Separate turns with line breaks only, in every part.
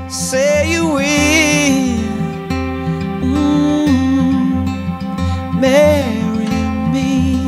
say you will marry me.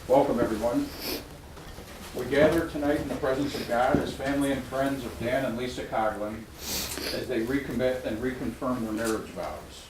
Welcome, everyone. We gather tonight in the presence of God as family and friends of Dan and Lisa Coghlan as they recommit and reconfirm their marriage vows.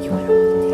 You want to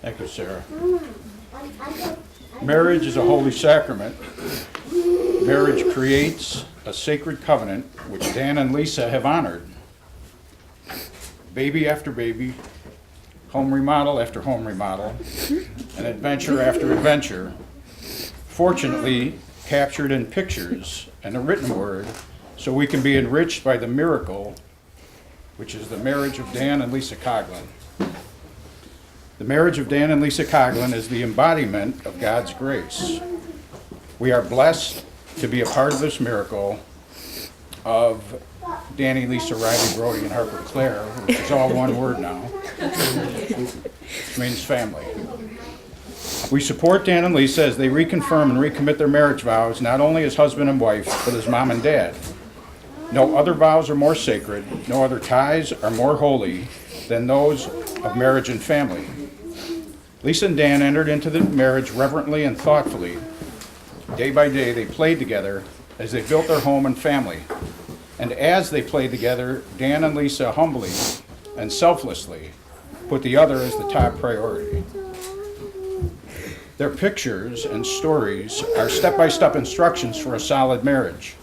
Thank you, Sarah. Marriage is a holy sacrament. Marriage creates a sacred covenant which Dan and Lisa have honored. Baby after baby, home remodel after home remodel, and adventure after adventure, fortunately captured in pictures and a written word, so we can be enriched by the miracle, which is the marriage of Dan and Lisa Coghlan. The marriage of Dan and Lisa Coghlan is the embodiment of God's grace. We are blessed to be a part of this miracle of Danny, Lisa, Riley, Brody, and Harper Claire, which is all one word now, which means family. We support Dan and Lisa as they reconfirm and recommit their marriage vows, not only as husband and wife, but as mom and dad. No other vows are more sacred, no other ties are more holy than those of marriage and family. Lisa and Dan entered into the marriage reverently and thoughtfully. Day by day, they played together as they built their home and family. And as they played together, Dan and Lisa humbly and selflessly put the other as the top priority. Their pictures and stories are step-by-step instructions for a solid marriage.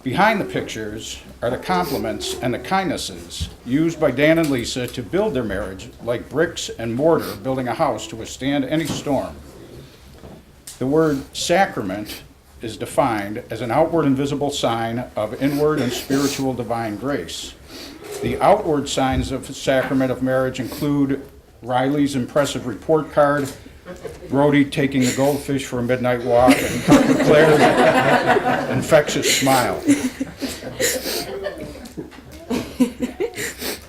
Behind the pictures are the compliments and the kindnesses used by Dan and Lisa to build their marriage like bricks and mortar building a house to withstand any storm. The word sacrament is defined as an outward and visible sign of inward and spiritual divine grace. The outward signs of the sacrament of marriage include Riley's impressive report card, Brody taking the goldfish for a midnight walk, and Harper Claire's infectious smile.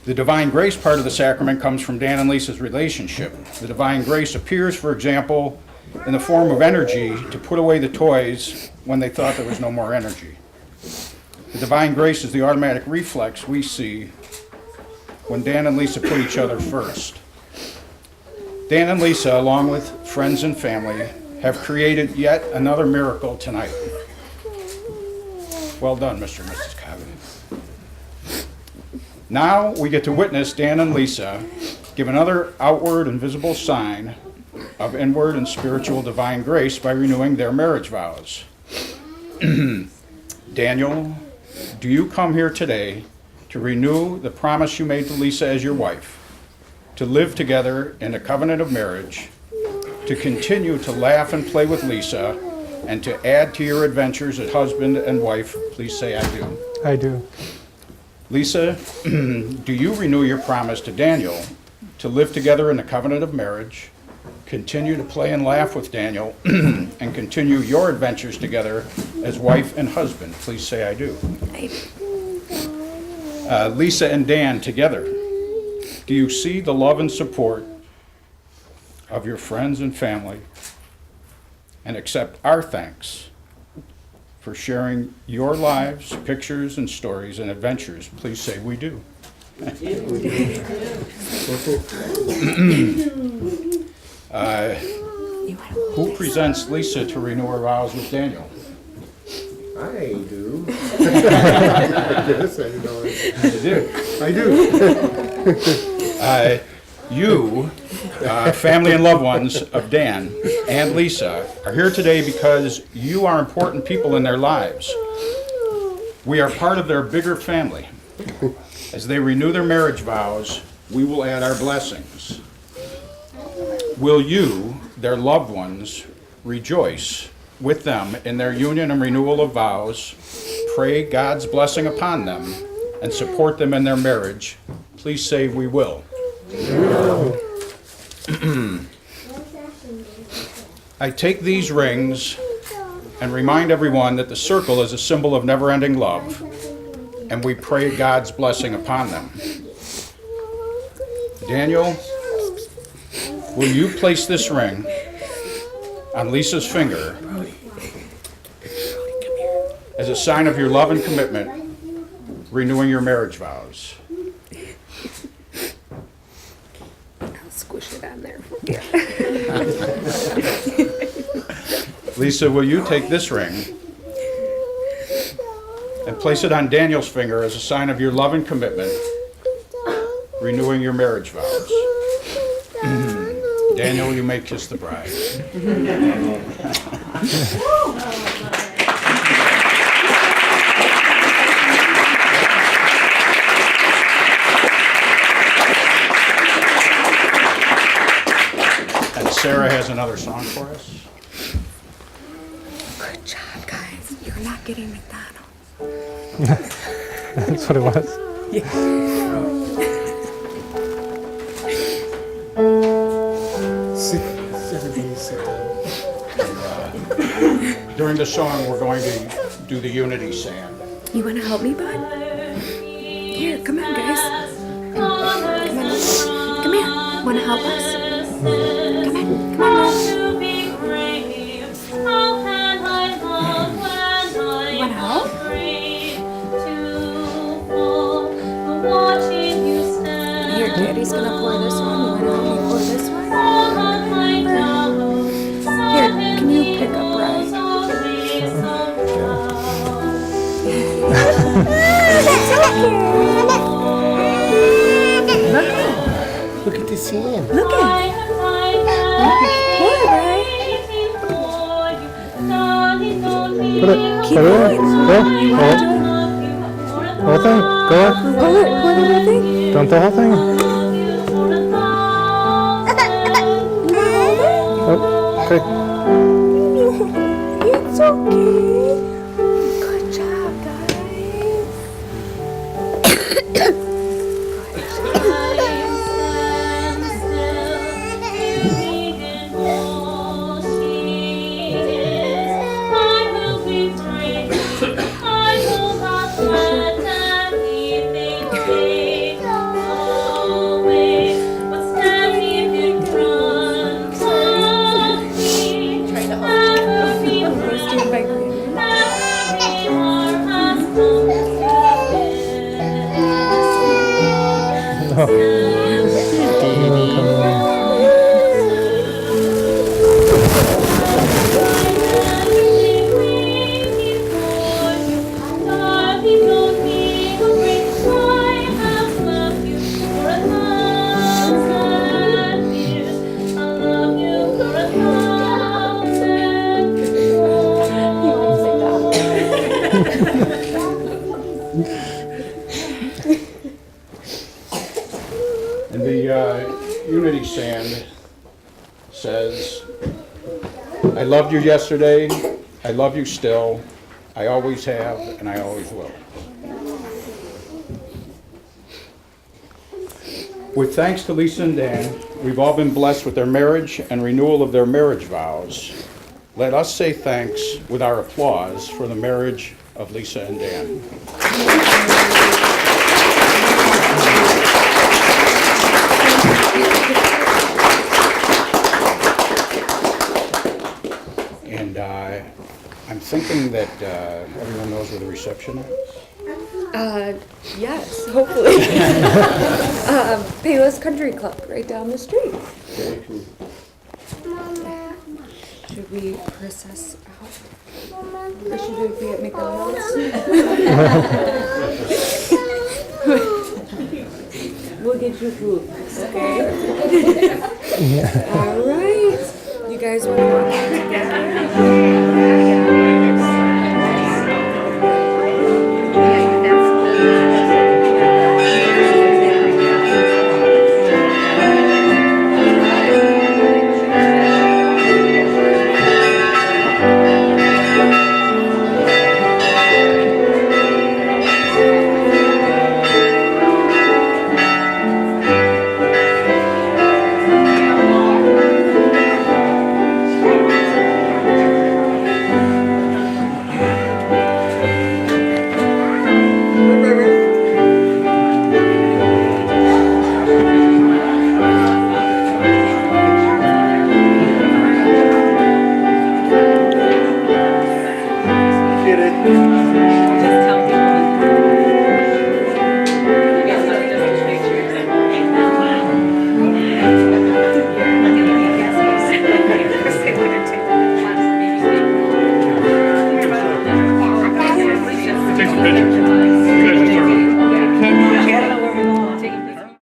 The divine grace part of the sacrament comes from Dan and Lisa's relationship. The divine grace appears, for example, in the form of energy to put away the toys when they thought there was no more energy. The divine grace is the automatic reflex we see when Dan and Lisa put each other first. Dan and Lisa, along with friends and family, have created yet another miracle tonight. Well done, Mr. and Mrs. Coghlan. Now we get to witness Dan and Lisa give another outward and visible sign of inward and spiritual divine grace by renewing their marriage vows. Daniel, do you come here today to renew the promise you made to Lisa as your wife, to live together in a covenant of marriage, to continue to laugh and play with Lisa, and to add to your adventures as husband and wife? Please say, I do.
I do.
Lisa, do you renew your promise to Daniel to live together in a covenant of marriage, continue to play and laugh with Daniel, and continue your adventures together as wife and husband? Please say, I do. Lisa and Dan together, do you see the love and support of your friends and family and accept our thanks for sharing your lives, pictures, and stories and adventures? Please say, we do. Who presents Lisa to renew her vows with Daniel?
I do. Yes, I know it.
You do.
I do.
You, family and loved ones of Dan and Lisa, are here today because you are important people in their lives. We are part of their bigger family. As they renew their marriage vows, we will add our blessings. Will you, their loved ones, rejoice with them in their union and renewal of vows, pray God's blessing upon them, and support them in their marriage? Please say, we will. I take these rings and remind everyone that the circle is a symbol of never-ending love, and we pray God's blessing upon them. Daniel, will you place this ring on Lisa's finger as a sign of your love and commitment, renewing your marriage vows?
Squish it on there.
Lisa, will you take this ring and place it on Daniel's finger as a sign of your love and commitment, renewing your marriage vows? Daniel, you may kiss the bride. And Sarah has another song for us.
Good job, guys. You're not getting McDonald's.
That's what it was.
Everybody sit down.
During the song, we're going to do the unity sand.
You want to help me, bud? Here, come on, guys. Come on. Come here. Want to help us? Come on. Come on, guys. You want to help? Here, Daddy's going to pour this one. You want to help me pour this one? Here, can you pick up Bryce?
Look at this hand.
Look at it. Pour it, Bryce.
Put it.
Keep
Put it
going.
in. Go.
You want to do it?
Whole thing. Go on.
Pour it. Pour the whole thing.
Dump the whole thing. Oh, okay.
It's okay. Good job, guys.
And the unity sand says, I loved you yesterday, I love you still, I always have, and I always will. With thanks to Lisa and Dan, we've all been blessed with their marriage and renewal of their marriage vows. Let us say thanks with our applause for the marriage of Lisa and Dan. And I'm thinking that everyone knows where the reception is.
Yes, hopefully. Payless Country Club, right down the street. Should we process out? Or should we be at McDonald's? We'll get you food, okay? All right. You guys want to